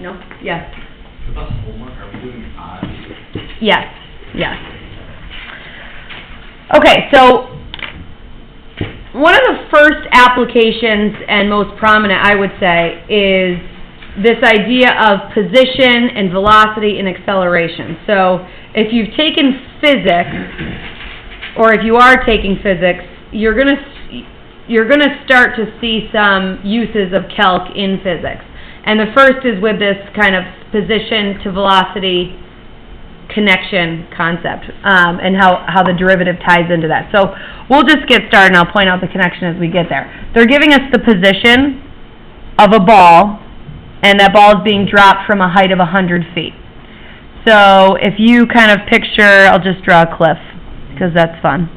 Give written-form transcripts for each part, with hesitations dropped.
No? Yes. For the homework, are we doing odds? Yes. Yes. Okay, so one of the first applications and most prominent, I would say, is this idea of position and velocity and acceleration. So if you've taken physics, or if you are taking physics, you're going to start to see some uses of calc in physics. And the first is with this kind of position to velocity connection concept, and how the derivative ties into that. So we'll just get started, and I'll point out the connection as we get there. They're giving us the position of a ball, and that ball is being dropped from a height of 100 feet. So if you kind of picture, I'll just draw a cliff, because that's fun.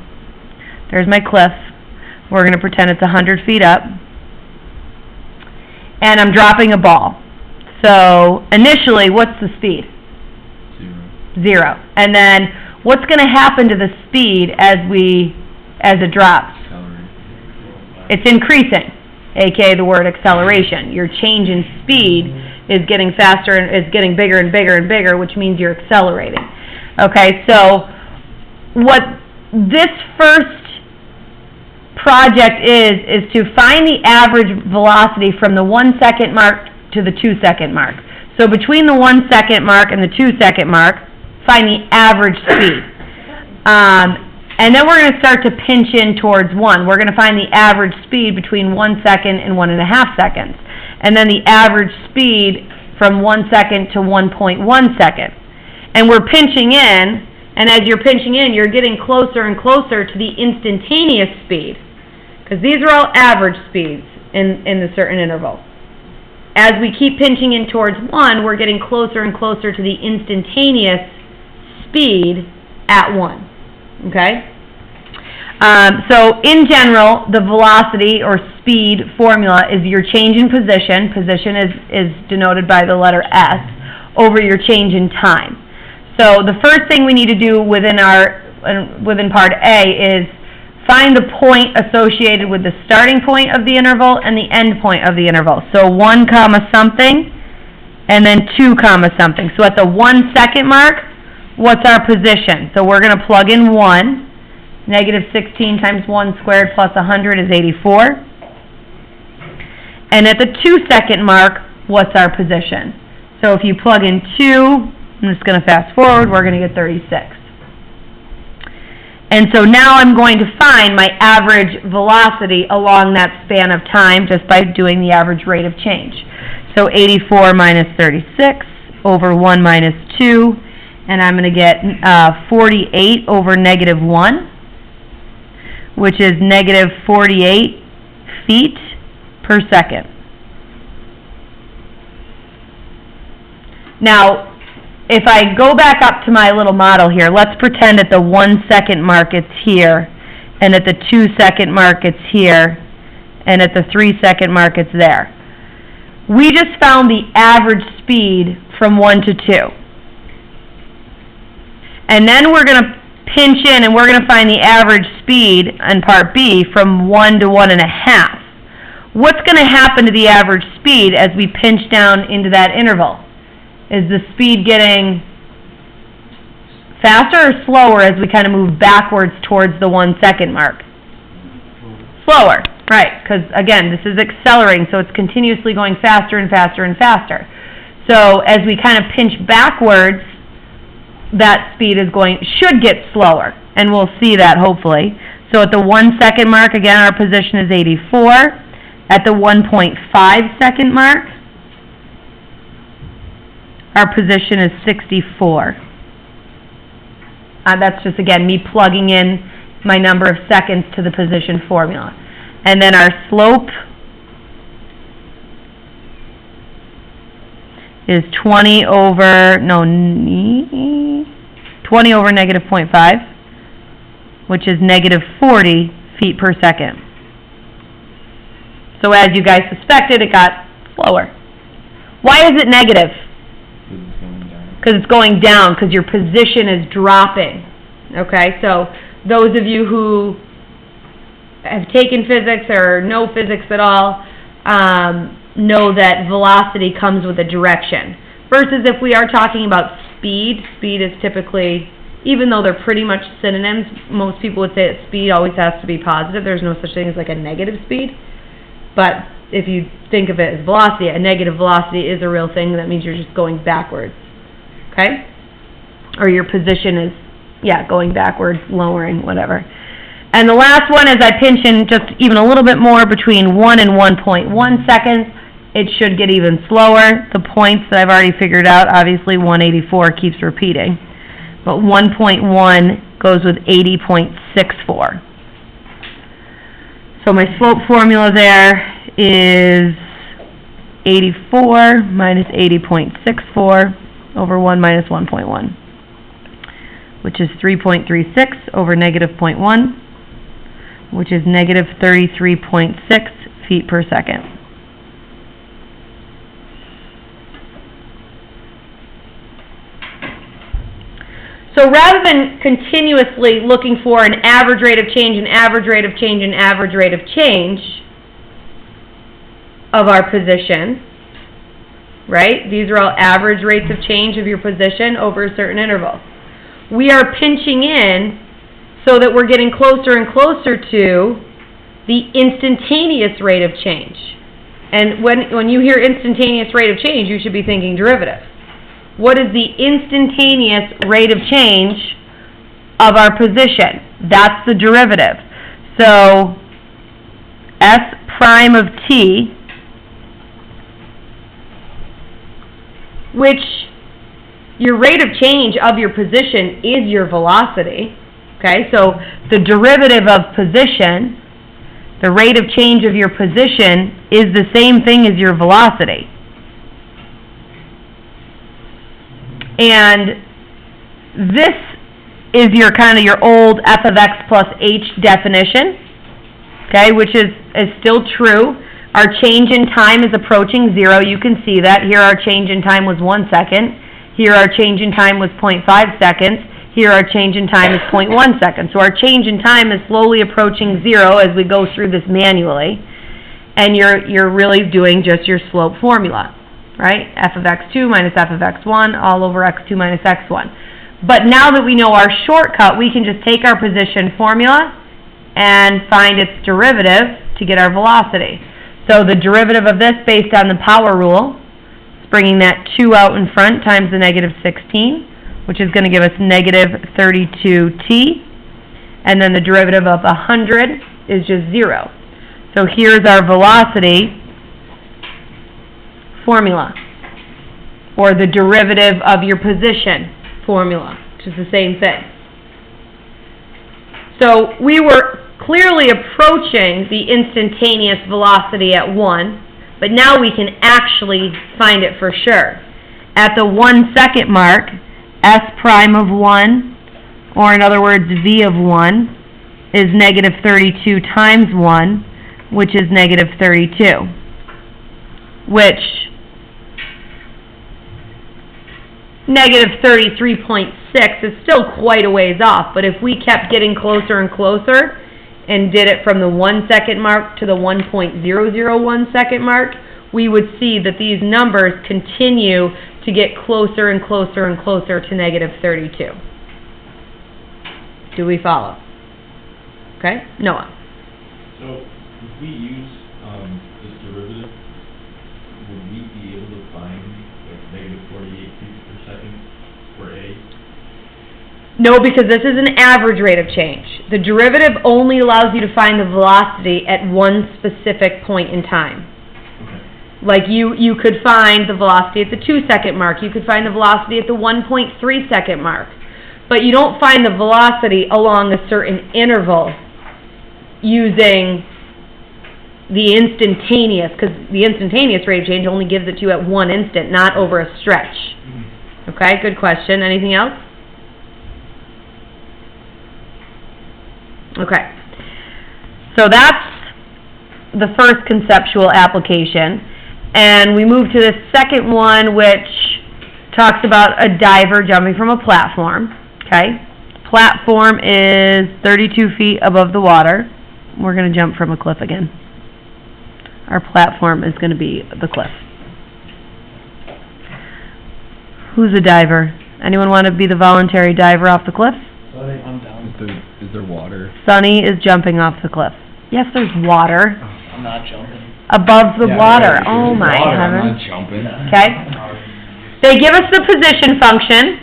There's my cliff. We're going to pretend it's 100 feet up. And I'm dropping a ball. So initially, what's the speed? 0. And then what's going to happen to the speed as it drops? It's increasing, aka the word acceleration. Your change in speed is getting faster and is getting bigger and bigger and bigger, which means you're accelerating. Okay, so what this first project is to find the average velocity from the 1 second mark to the 2 second mark. So between the 1 second mark and the 2 second mark, find the average speed. And then we're going to start to pinch in towards 1. We're going to find the average speed between 1 second and 1.5 seconds. And then the average speed from 1 second to 1.1 second. And we're pinching in, and as you're pinching in, you're getting closer and closer to the instantaneous speed. Because these are all average speeds in the certain interval. As we keep pinching in towards 1, we're getting closer and closer to the instantaneous speed at 1. Okay? So in general, the velocity or speed formula is your change in position. Position is denoted by the letter S over your change in time. So the first thing we need to do within part A is find the point associated with the starting point of the interval and the end point of the interval. So 1 comma something and then 2 comma something. So at the 1 second mark, what's our position? So we're going to plug in 1. Negative 16 times 1 squared plus 100 is 84. And at the 2 second mark, what's our position? So if you plug in 2, I'm just going to fast forward, we're going to get 36. And so now I'm going to find my average velocity along that span of time just by doing the average rate of change. So 84 minus 36 over 1 minus 2, and I'm going to get 48 over negative 1, which is negative 48 feet per second. Now, if I go back up to my little model here, let's pretend at the 1 second mark it's here, and at the 2 second mark it's here, and at the 3 second mark it's there. We just found the average speed from 1 to 2. And then we're going to pinch in and we're going to find the average speed in part B from 1 to 1.5. What's going to happen to the average speed as we pinch down into that interval? Is the speed getting faster or slower as we kind of move backwards towards the 1 second mark? Slower, right, because again, this is accelerating, so it's continuously going faster and faster and faster. So as we kind of pinch backwards, that speed should get slower, and we'll see that hopefully. So at the 1 second mark, again, our position is 84. At the 1.5 second mark, our position is 64. That's just, again, me plugging in my number of seconds to the position formula. And then our slope is 20 over negative 0.5, which is negative 40 feet per second. So as you guys suspected, it got slower. Why is it negative? Because it's going down, because your position is dropping. Okay, so those of you who have taken physics or know physics at all, know that velocity comes with a direction. Versus if we are talking about speed, speed is typically, even though they're pretty much synonyms, most people would say that speed always has to be positive. There's no such thing as like a negative speed. But if you think of it as velocity, a negative velocity is a real thing. That means you're just going backwards. Okay? Or your position is, going backwards, lowering, whatever. And the last one is I pinch in just even a little bit more between 1 and 1.1 seconds. It should get even slower. The points that I've already figured out, obviously 184 keeps repeating. But 1.1 goes with 80.64. So my slope formula there is 84 minus 80.64 over 1 minus 1.1, which is 3.36 over negative 0.1, which is negative 33.6 feet per second. So rather than continuously looking for an average rate of change, an average rate of change, an average rate of change of our position, right? These are all average rates of change of your position over a certain interval. We are pinching in so that we're getting closer and closer to the instantaneous rate of change. And when you hear instantaneous rate of change, you should be thinking derivative. What is the instantaneous rate of change of our position? That's the derivative. So S prime of t, which your rate of change of your position is your velocity. Okay, so the derivative of position, the rate of change of your position, is the same thing as your velocity. And this is your kind of your old f of x plus h definition, okay, which is still true. Our change in time is approaching 0. You can see that. Here our change in time was 1 second. Here our change in time was 0.5 seconds. Here our change in time is 0.1 seconds. So our change in time is slowly approaching 0 as we go through this manually. And you're really doing just your slope formula, right? F of x2 minus f of x1 all over x2 minus x1. But now that we know our shortcut, we can just take our position formula and find its derivative to get our velocity. So the derivative of this based on the power rule is bringing that 2 out in front times the negative 16, which is going to give us negative 32t. And then the derivative of 100 is just 0. So here's our velocity formula, or the derivative of your position formula, which is the same thing. So we were clearly approaching the instantaneous velocity at 1, but now we can actually find it for sure. At the 1 second mark, S prime of 1, or in other words, V of 1, is negative 32 times 1, which is negative 32, which negative 33.6 is still quite a ways off, but if we kept getting closer and closer and did it from the 1 second mark to the 1.001 second mark, we would see that these numbers continue to get closer and closer and closer to negative 32. Do we follow? Okay? Noah. So if we use this derivative, would we be able to find like negative 48 feet per second for A? No, because this is an average rate of change. The derivative only allows you to find the velocity at one specific point in time. Okay. Like you could find the velocity at the 2 second mark. You could find the velocity at the 1.3 second mark. But you don't find the velocity along a certain interval using the instantaneous, because the instantaneous rate of change only gives it to you at one instant, not over a stretch. Mm-hmm. Okay, good question. Anything else? Okay. So that's the first conceptual application. And we move to the second one, which talks about a diver jumping from a platform. Okay. Platform is 32 feet above the water. We're going to jump from a cliff again. Our platform is gonna be the cliff. Who's a diver? Anyone wanna be the voluntary diver off the cliff? I'm down. Is there water? Sunny is jumping off the cliff. Yes, there's water I'm not jumping. above the Yeah, water. right, Oh there's my water, I'm heavens. not jumping. Okay. They give us the position function.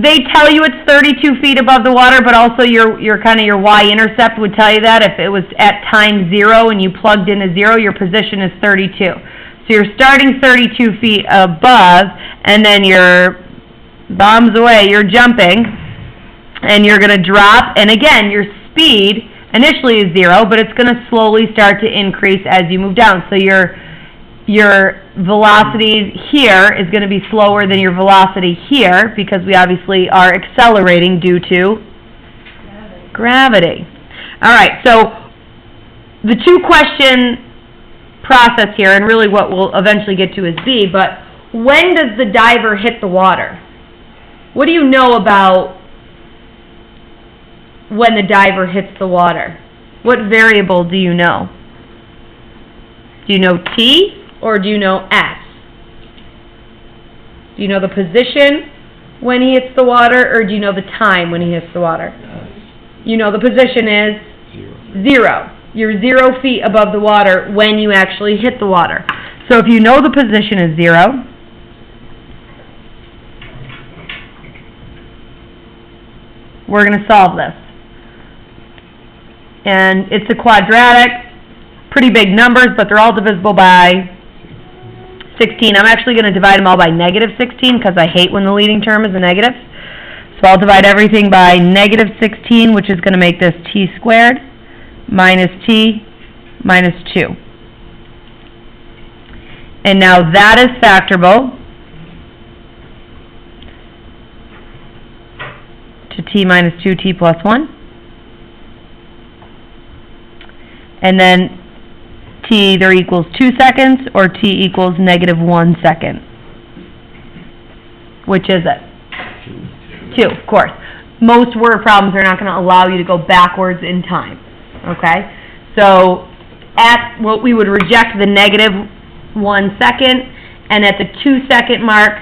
They tell you it's 32 feet above the water, but also your your y-intercept would tell you that if it was at time 0 and you plugged in a 0, your position is 32. So you're starting 32 feet above, and then you're bombs away, you're jumping, and you're going to drop, and again, your speed initially is 0, but it's going to slowly start to increase as you move down. So your velocity here is going to be slower than your velocity here, because we obviously are accelerating due to gravity. All right, so the two-question process here, and really what we'll eventually get to is B, but when does the diver hit the water? What do you know about when the diver hits the water? What variable do you know? Do you know T or do you know S? Do you know the position when he hits the water, or do you know the time when he hits the water? You know the position is 0. You're 0 feet above the water when you actually hit the water. So if you know the position is 0, we're going to solve this. And it's a quadratic, pretty big numbers, but they're all divisible by 16. I'm actually going to divide them all by negative 16 because I hate when the leading term is a negative. So I'll divide everything by negative 16, which is going to make this t squared minus t minus 2. And now that is factorable to t minus 2t plus 1. And then t either equals 2 seconds or t equals negative 1 second. Which is it? 2, of course. Most word problems are not going to allow you to go backwards in time. Okay? So at what we would reject the negative 1 second, and at the 2 second mark,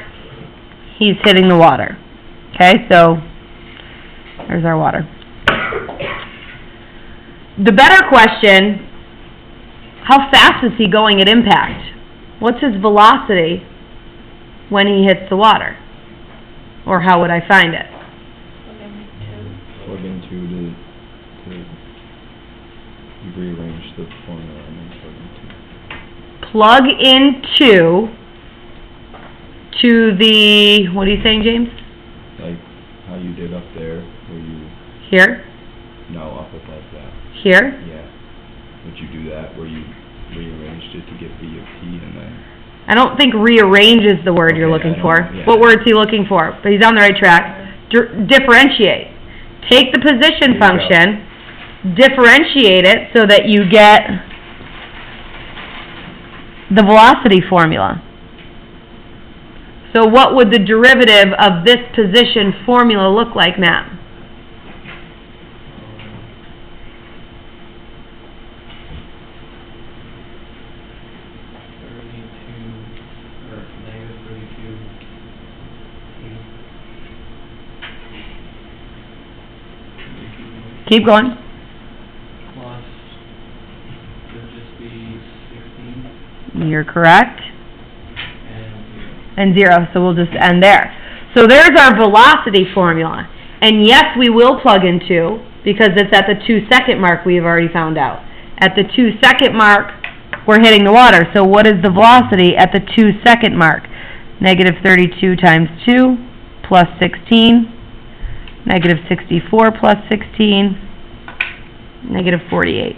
he's hitting the water. Okay, so there's our water. The better question, how fast is he going at impact? What's his velocity when he hits the water? Or how would I find it? Plug into to rearrange the formula and then plug into. Plug into to the, what are you saying, James? Like how you did up there, where you... Here? No, up above that. Here? Yeah. Would you do that, where you rearranged it to get B of T and then... I don't think rearrange is the word you're looking for. Yeah. What word's he looking for? But he's on the right track. Differentiate. Take the position function, differentiate it so that you get the velocity formula. So what would the derivative of this position formula look like, Matt? Keep going. Plus, would just be 16 You're correct. and 0. And 0, so we'll just end there. So there's our velocity formula. And yes, we will plug in 2, because it's at the 2 second mark we've already found out. At the 2 second mark, we're hitting the water. So what is the velocity at the 2 second mark? Negative 32 times 2 plus 16. Negative 64 plus 16, negative 48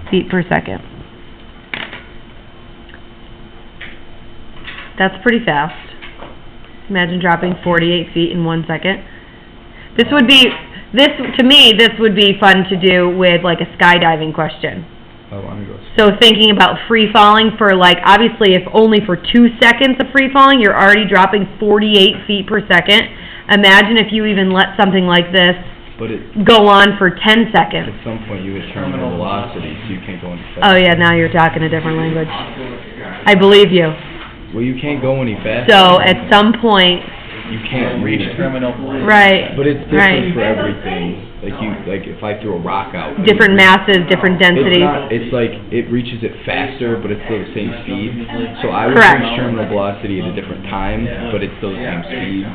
feet per second. That's pretty fast. Imagine dropping 48 feet in 1 second. This would be, to me, this would be fun to do with like a skydiving question. Oh, I'm going to go. So thinking about free falling for like, obviously if only for 2 seconds of free falling, you're already dropping 48 feet per second. Imagine if you even let something like this But it, go on for 10 seconds. at some point you hit terminal velocity, so you can't go any faster. Oh yeah, now you're talking a different language. I believe you. Well, you can't go any faster. So at some point, You can't reach it. Terminal. right, But it's right. different for everything. Like if I throw a rock out. Different masses, different It's densities. not, it's like, it reaches it faster, but it's still the same speed. So I would Correct. reach terminal velocity at a different time, but it's still the same speed.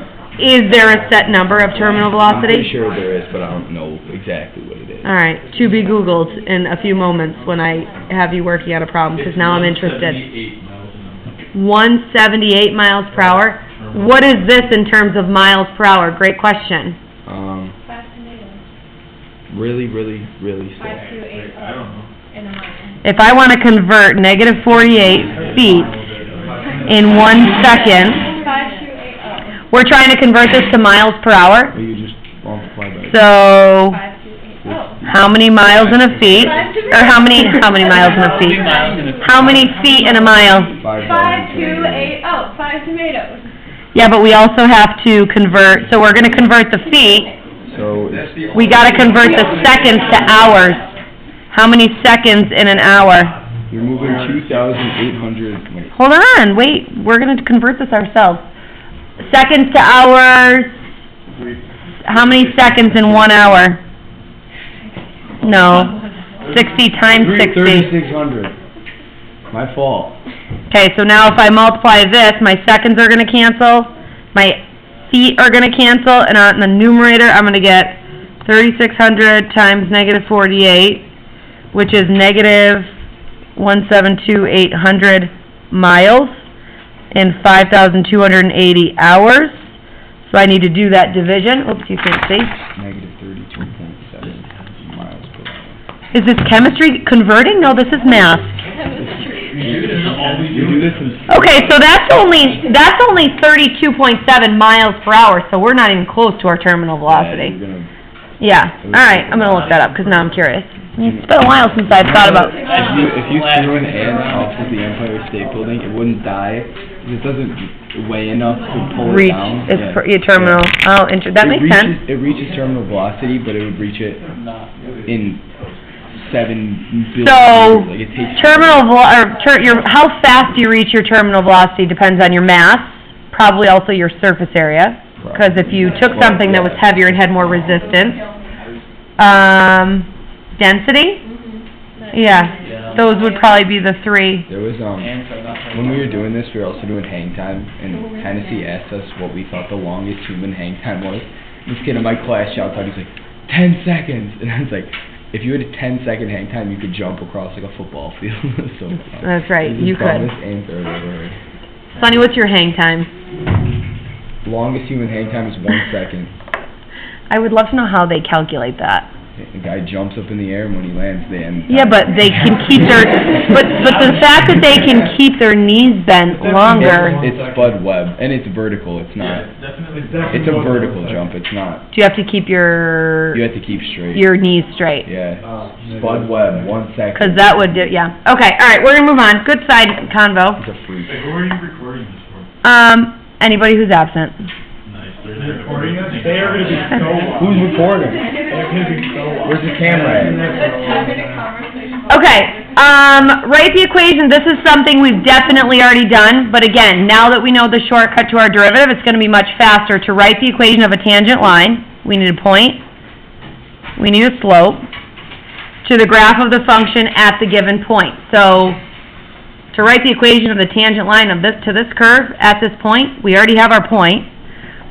Is there a set number of terminal I'm pretty velocity? sure there is, but I don't know exactly what it is. All right, to be Googled in a few moments when I have you working on a problem, because now I'm interested. 178 miles an hour. 178 miles per hour? What is this in terms of miles per hour? Great question. Really, really, really slow. I don't know. If I want to convert negative 48 feet in 1 second, we're trying to convert this to miles per hour. Or you just multiply by. So, how many miles in a feet? Or how many miles in a feet? How many feet in a mile? 5 tomatoes. Yeah, but we also have to convert, so we're gonna convert the feet. So it's, We gotta convert the seconds to hours. How many seconds in an hour? you're moving 2,800, wait, Hold on, wait, we're gonna convert this ourselves. Seconds to hours, how many seconds in 1 hour? No, 60 times 60. 3,600. My fault. Okay, so now if I multiply this, my seconds are gonna cancel, my feet are gonna cancel, and on the numerator, I'm gonna get 3,600 times negative 48, which is negative 172,800 miles in 5,280 hours. So I need to do that division. Oops, you can't see. Negative 32.7 miles per hour. Is this chemistry converting? No, this is math. You do this in. Okay, so that's only 32.7 miles per hour, so we're not even close to our terminal velocity. Yeah, you're gonna, Yeah, all right, I'm gonna look that up, because now I'm curious. It's been a while since I've thought about... if you threw an ant off of the Empire State Building, it wouldn't die. It doesn't weigh enough to pull it Reach, down. it's Yeah. for your terminal, oh, that makes sense. It reaches terminal velocity, but it would reach it in 7 billion So, years. Like, it takes. how fast you reach your terminal velocity depends on your mass, probably also your surface area, because if you took something that was heavier and had more resistance. Density? Yeah, those would probably be the three. There was, when we were doing this, we were also doing hang time, and Hennessy asked us what we thought the longest human hang time was. This kid in my class shouts out, he's like, 10 seconds! And I was like, if you had a 10-second hang time, you could jump across like a football field. So, That's right, this is you the could. dumbest answer I've ever heard. Sonny, what's your hang time? Longest human hang time is 1 second. I would love to know how they calculate that. The guy jumps up in the air, and when he lands, they end. Yeah, but they can keep their, but the fact that they can keep their knees bent longer, It's Spud Webb, and it's vertical, it's not. Definitely. It's a vertical jump, it's not. do you have to keep You your have to keep straight. knees straight? Yeah. Spud Webb, 1 second. 'Cause that would do, yeah. Okay, all right, we're gonna move on. Good side convo. It's a freak. Who are you recording this for? Anybody who's absent. Nice. They're recording us? They are gonna be so. Who's recording? They're gonna be so. Where's the camera at? Okay, write the equation. This is something we've definitely already done, but again, now that we know the shortcut to our derivative, it's gonna be much faster to write the equation of a tangent line. We need a point. We need a slope to the graph of the function at the given point. So, to write the equation of the tangent line of this to this curve at this point, we already have our point.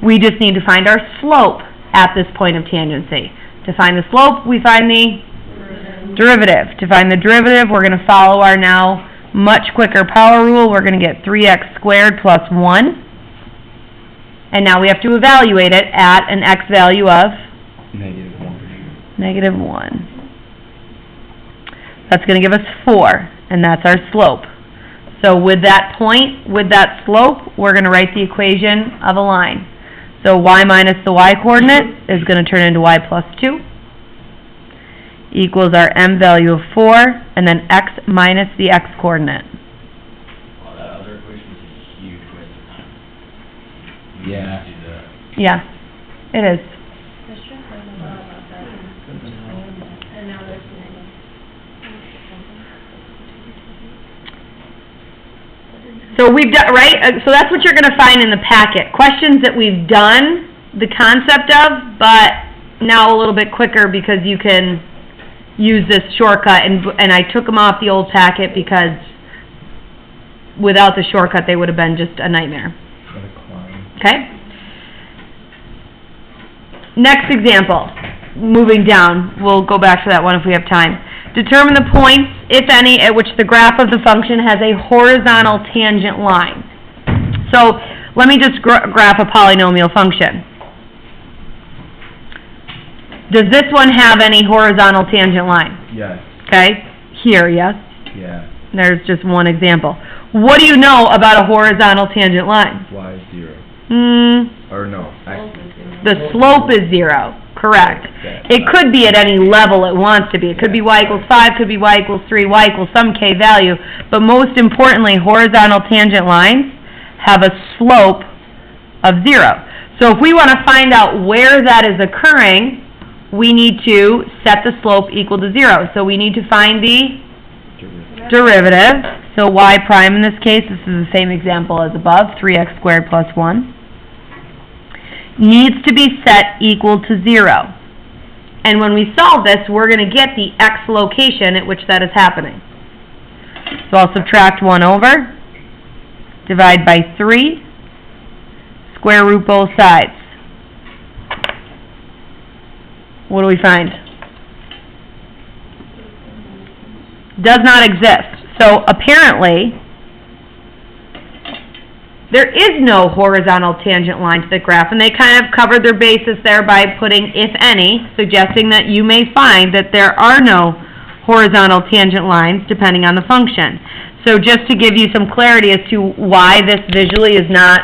We just need to find our slope at this point of tangency. To find the slope, we find the derivative. To find the derivative, we're going to follow our now much quicker power rule. We're going to get 3x squared plus 1. And now we have to evaluate it at an x value of -1. -1. That's going to give us 4, and that's our slope. So with that point, with that slope, we're going to write the equation of a line. So y minus the y coordinate is going to turn into y plus 2 equals our m value of 4, and then x minus the x coordinate. Wow, that other equation is a huge waste of time. Yeah. Do that. Yeah, it is. So we've done, right, so that's what you're gonna find in the packet. Questions that we've done the concept of, but now a little bit quicker because you can use this shortcut, and I took them off the old packet because without the shortcut they would have been just a nightmare. Okay? Next example, moving down, we'll go back to that one if we have time. Determine the points, if any, at which the graph of the function has a horizontal tangent line. So, let me just graph a polynomial function. Does this one have any horizontal tangent line? Yes. Okay, here, yes? Yeah. There's just one example. What do you know about a horizontal tangent line? Y is 0. Or no, X. The slope is 0, correct. It could be at any level it wants to be. It could be y equals 5, could be y equals 3, y equals some k value. But most importantly, horizontal tangent lines have a slope of 0. So if we want to find out where that is occurring, we need to set the slope equal to 0. So we need to find the derivative. So y prime in this case, this is the same example as above, 3x squared plus 1. Needs to be set equal to 0. And when we solve this, we're going to get the x location at which that is happening. So I'll subtract 1 over, divide by 3, square root both sides. What do we find? Does not exist. So apparently, there is no horizontal tangent line to the graph, and they kind of covered their basis there by putting if any, suggesting that you may find that there are no horizontal tangent lines depending on the function. So just to give you some clarity as to why this visually is not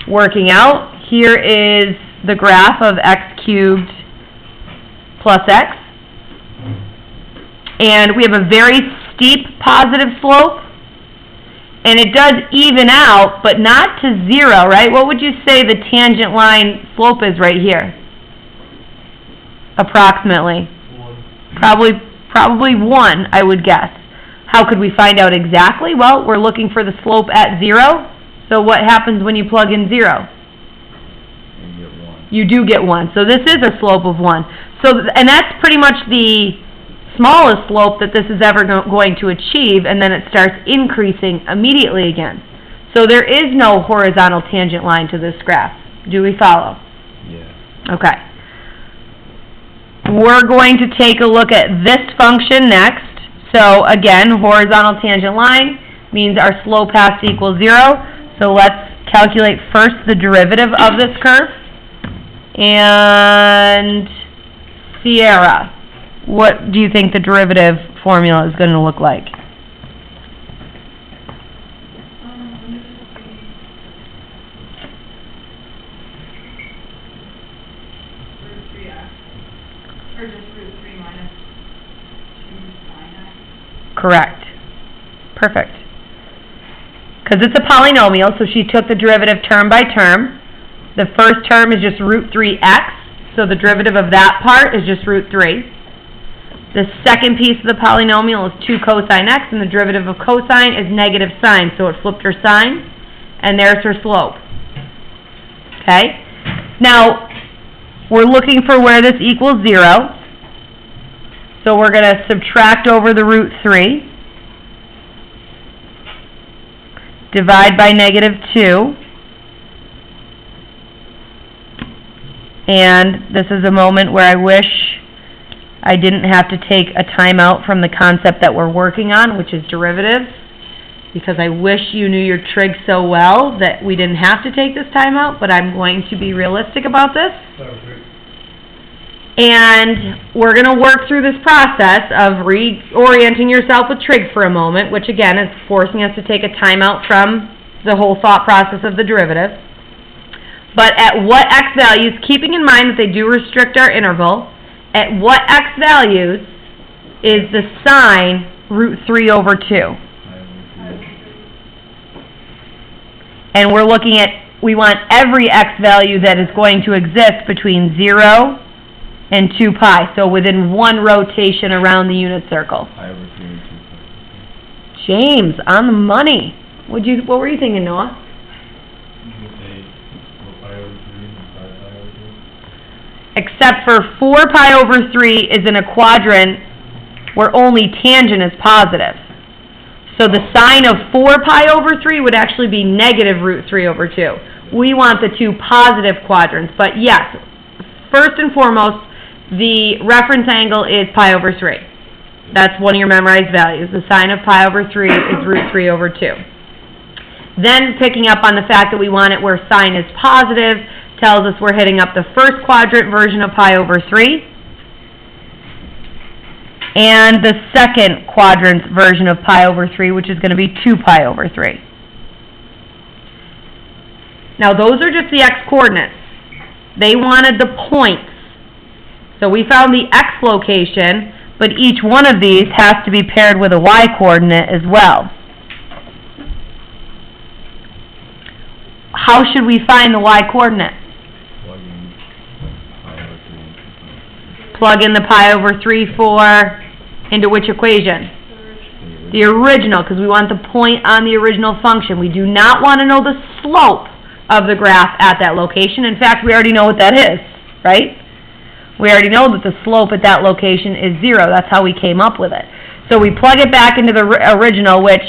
working out, here is the graph of x cubed plus x, and we have a very steep positive slope. And it does even out, but not to 0, right? What would you say the tangent line slope is right here? Approximately. 1. Probably 1, I would guess. How could we find out exactly? Well, we're looking for the slope at 0. So what happens when you plug in 0? You get 1. You do get 1. So this is a slope of 1. So, and that's pretty much the smallest slope that this is ever going to achieve, and then it starts increasing immediately again. So there is no horizontal tangent line to this graph. Do we follow? Yeah. Okay. We're going to take a look at this function next. So again, horizontal tangent line means our slope has to equal 0. So let's calculate first the derivative of this curve. And Sierra, what do you think the derivative formula is going to look like? Root 3x, or just root 3 minus 2 sine x. Correct. Perfect. Because it's a polynomial, so she took the derivative term by term. The first term is just root 3x, so the derivative of that part is just root 3. The second piece of the polynomial is 2 cosine x, and the derivative of cosine is negative sine, so it flipped her sign, and there's her slope. Okay? Now, we're looking for where this equals 0, so we're going to subtract over the root 3, divide by negative 2, and this is a moment where I wish I didn't have to take a timeout from the concept that we're working on, which is derivatives, because I wish you knew your trig so well that we didn't have to take this timeout, but I'm going to be realistic about this. That was great. And we're going to work through this process of reorienting yourself with trig for a moment, which again is forcing us to take a timeout from the whole thought process of the derivative. But at what x values, keeping in mind that they do restrict our interval, at what x values is the sine root 3 over 2? And we're looking at, we want every x value that is going to exist between 0 and 2 pi, so within one rotation around the unit circle. Pi over 3 and 2 pi. James, on the money. What were you thinking, Noah? You could say 4 pi over 3 and 5 pi over 3. Except for 4 pi over 3 is in a quadrant where only tangent is positive. So the sine of 4 pi over 3 would actually be negative root 3 over 2. We want the two positive quadrants, but yes, first and foremost, the reference angle is pi over 3. That's one of your memorized values. The sine of pi over 3 is root 3 over 2. Then picking up on the fact that we want it where sine is positive tells us we're hitting up the first quadrant version of pi over 3 and the second quadrant version of pi over 3, which is going to be 2 pi over 3. Now those are just the x-coordinates. They wanted the points. So we found the x location, but each one of these has to be paired with a y-coordinate as well. How should we find the y-coordinate? Plug in the pi over 3 for, into which equation? The original, because we want the point on the original function. We do not want to know the slope of the graph at that location. In fact, we already know what that is, right? We already know that the slope at that location is 0. That's how we came up with it. So we plug it back into the original, which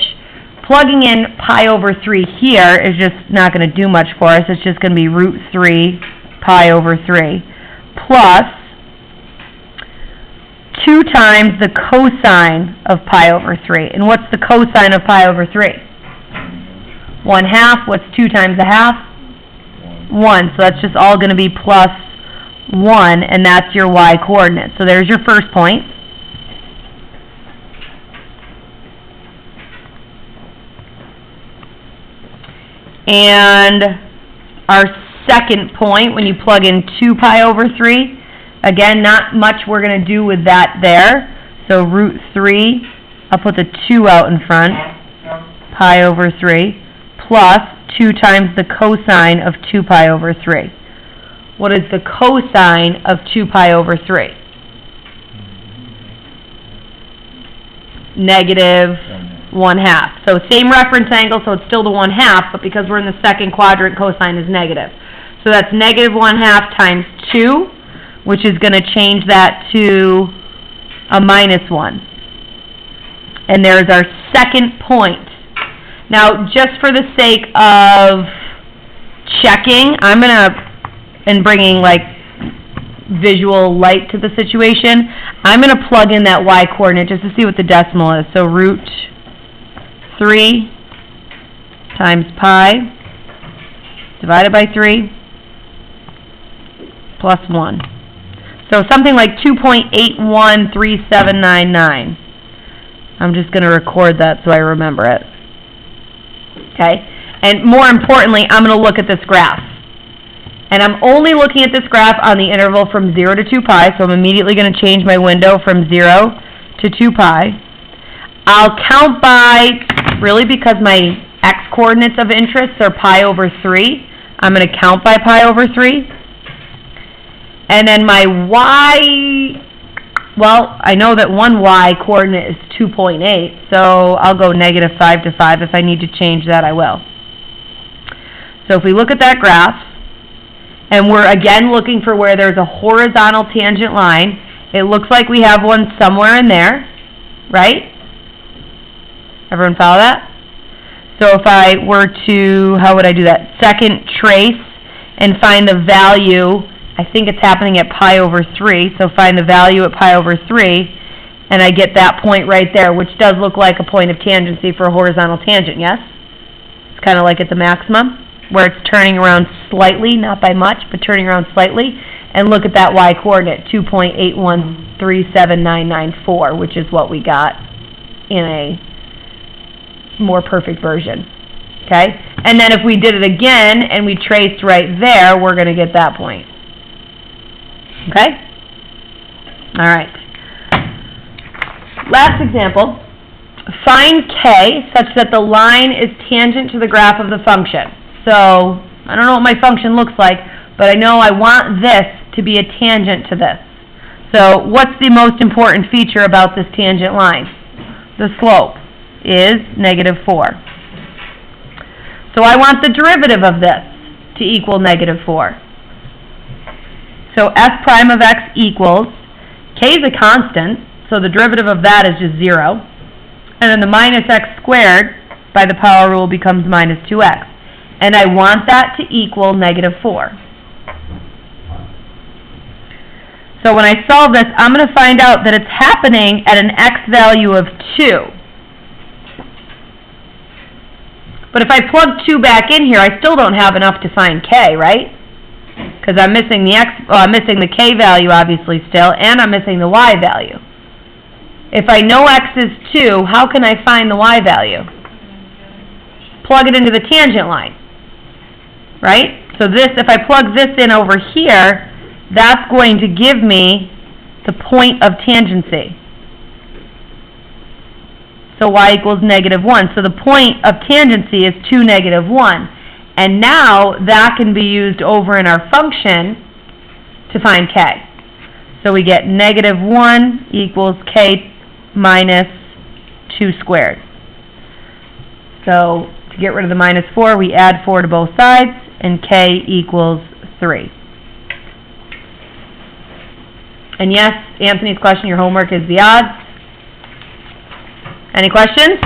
plugging in pi over 3 here is just not going to do much for us. It's just going to be root 3 pi over 3 plus 2 times the cosine of pi over 3. And what's the cosine of pi over 3? 1/2. What's 2 times 1/2? 1. So that's just all going to be plus 1, and that's your y-coordinate. So there's your first point. And our second point, when you plug in 2 pi over 3, again, not much we're going to do with that there. So root 3, I'll put the 2 out in front, pi over 3, plus 2 times the cosine of 2 pi over 3. What is the cosine of 2 pi over 3? Negative 1/2. So same reference angle, so it's still the 1/2, but because we're in the second quadrant, cosine is negative. So that's negative 1/2 times 2, which is going to change that to a minus 1. And there's our second point. Now, just for the sake of checking, I'm going to, and bringing like visual light to the situation, I'm going to plug in that y-coordinate just to see what the decimal is. So root 3 times pi divided by 3 plus 1. So something like 2.813799. I'm just going to record that so I remember it. Okay? And more importantly, I'm going to look at this graph. And I'm only looking at this graph on the interval from 0 to 2 pi, so I'm immediately going to change my window from 0 to 2 pi. I'll count by, really because my x-coordinates of interest are pi over 3, I'm going to count by pi over 3. And then my y, well, I know that one y-coordinate is 2.8, so I'll go negative 5 to 5. If I need to change that, I will. So if we look at that graph, and we're again looking for where there's a horizontal tangent line, it looks like we have one somewhere in there, right? Everyone follow that? So if I were to, how would I do that? Second trace and find the value, I think it's happening at pi over 3, so find the value at pi over 3, and I get that point right there, which does look like a point of tangency for a horizontal tangent, yes? It's kind of like at the maximum, where it's turning around slightly, not by much, but turning around slightly, and look at that y-coordinate, 2.8137994, which is what we got in a more perfect version, okay? And then if we did it again, and we traced right there, we're going to get that point. Okay? All right. Last example. Find K such that the line is tangent to the graph of the function. So, I don't know what my function looks like, but I know I want this to be a tangent to this. So, what's the most important feature about this tangent line? The slope is negative 4. So I want the derivative of this to equal -4. So f prime of x equals, k is a constant, so the derivative of that is just 0. And then the minus x squared by the power rule becomes minus 2x. And I want that to equal -4. So when I solve this, I'm going to find out that it's happening at an x value of 2. But if I plug 2 back in here, I still don't have enough to find k, right? Because I'm missing the I'm missing the k value obviously still, and I'm missing the y value. If I know x is 2, how can I find the y value? Plug it into the tangent line, right? So this, if I plug this in over here, that's going to give me the point of tangency. So y equals -1. So the point of tangency is 2, -1. And now that can be used over in our function to find k. So we get -1 equals k minus 2 squared. So to get rid of the -4, we add 4 to both sides, and k equals 3. And yes, Anthony's question, your homework is the odds. Any questions?